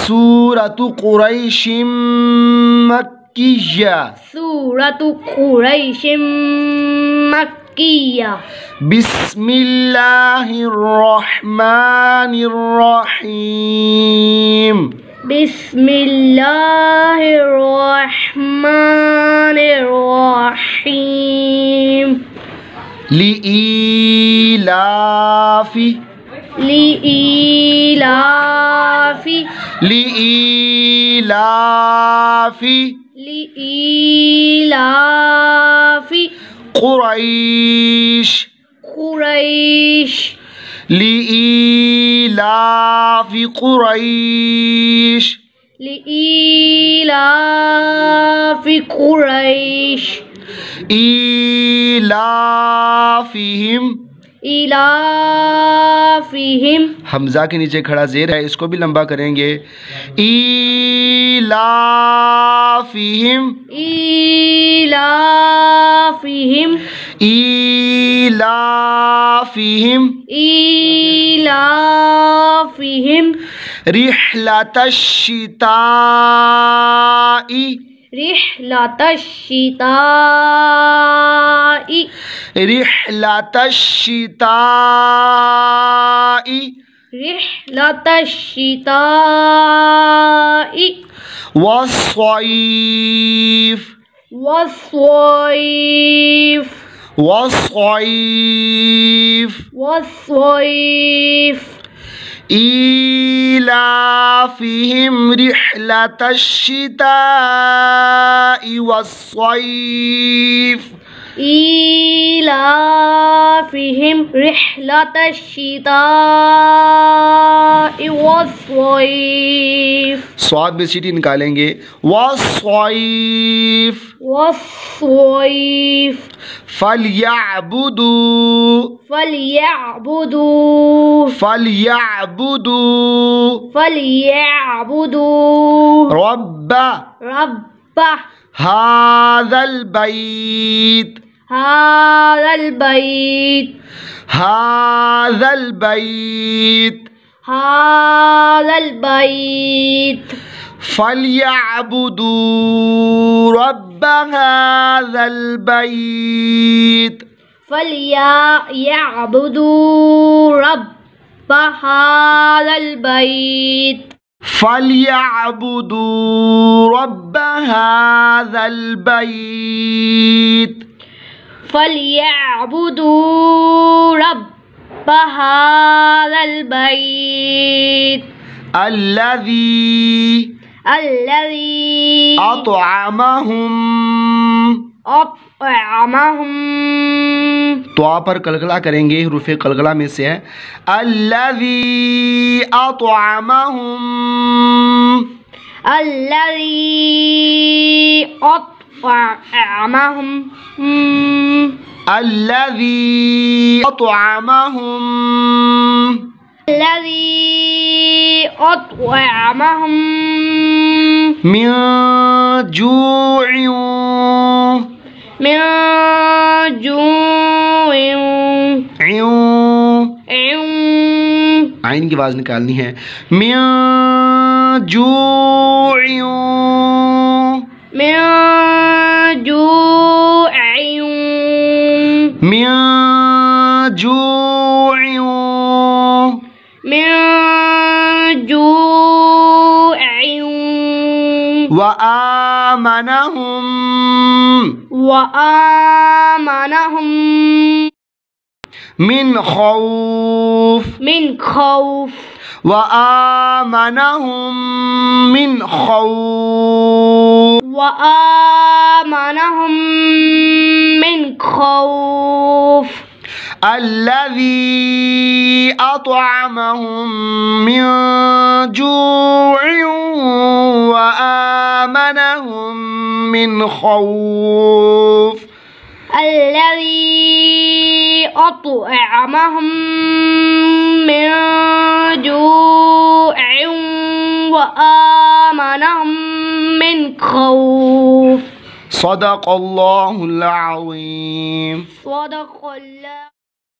सूरतु कुरैशिम मक्किय्या। सूरतु कुरैशिम मक्किय्या। बिस्मिल्लाहिर्रहमानिर्रहीम। बिस्मिल्लाहिर्रहमानिर्रहीम। लिईलाफि। लिईलाफि। लिईलाफि। लिईलाफि। कुरैश। कुरैश। लिईलाफि कुरैश। लिईलाफि कुरैश। ईलाफिहिम। इलाफिहिम। हमजा के नीचे खड़ा जेर है, इसको भी लंबा करेंगे। ईलाफिहिम। इलाफिहिम। ईलाफिहिम। इलाफिहिम। रिह्लतश शिताई। रिह्लतश शिताई। रिह्लतश शिताई। रिह्लतश शिताई। वस्सयीफ। वस्सयीफ। वस्सयीफ। वस्सयीफ। ईलाफिहिम रिह्लतश शिताई वस्सयीफ। इलाफिहिम रिह्लतश शिताई वस्सयीफ। स्वाद में सीटी निकालेंगे। वस्सयीफ। वस्सयीफ। फलयअबुदू। फलयअबुदू। फलयअबुदू। फलयअबुदू। रब्ब हाज़ल बैत। हाज़ल बैत। हाज़ल बैत। हाज़ल बैत। फलयअबुदू रब्ब हाज़ल बैत। फलयअबुदू रब्ब हाज़ल बैत। फलयअबुदू रब्ब हाज़ल बैत। फलयअबुदू रब्ब हाज़ल बैत। अल्लज़ी अतअमहुम। अतअमहुम। तो आप पर कलकला करेंगे, हुरूफ़े कलकला में से है। अल्लज़ी अतअमहुम। अल्लज़ी अतअमहुम। अल्लज़ी अतअमहुम। الذي أطعمهم من جوع। من جوع। आइन की आवाज निकालनी है। min zoo. من جوع। min zoo. من جوع। وآمنهم وآمنهم من خوف। من خوف। وآمنهم من خوف। وآمنهم من خوف. الذي أطعمهم من جوع وآمنهم من خوف. الذي أطعمهم من جوع وآمنهم من خوف. صدق الله العظيم. صدق الله.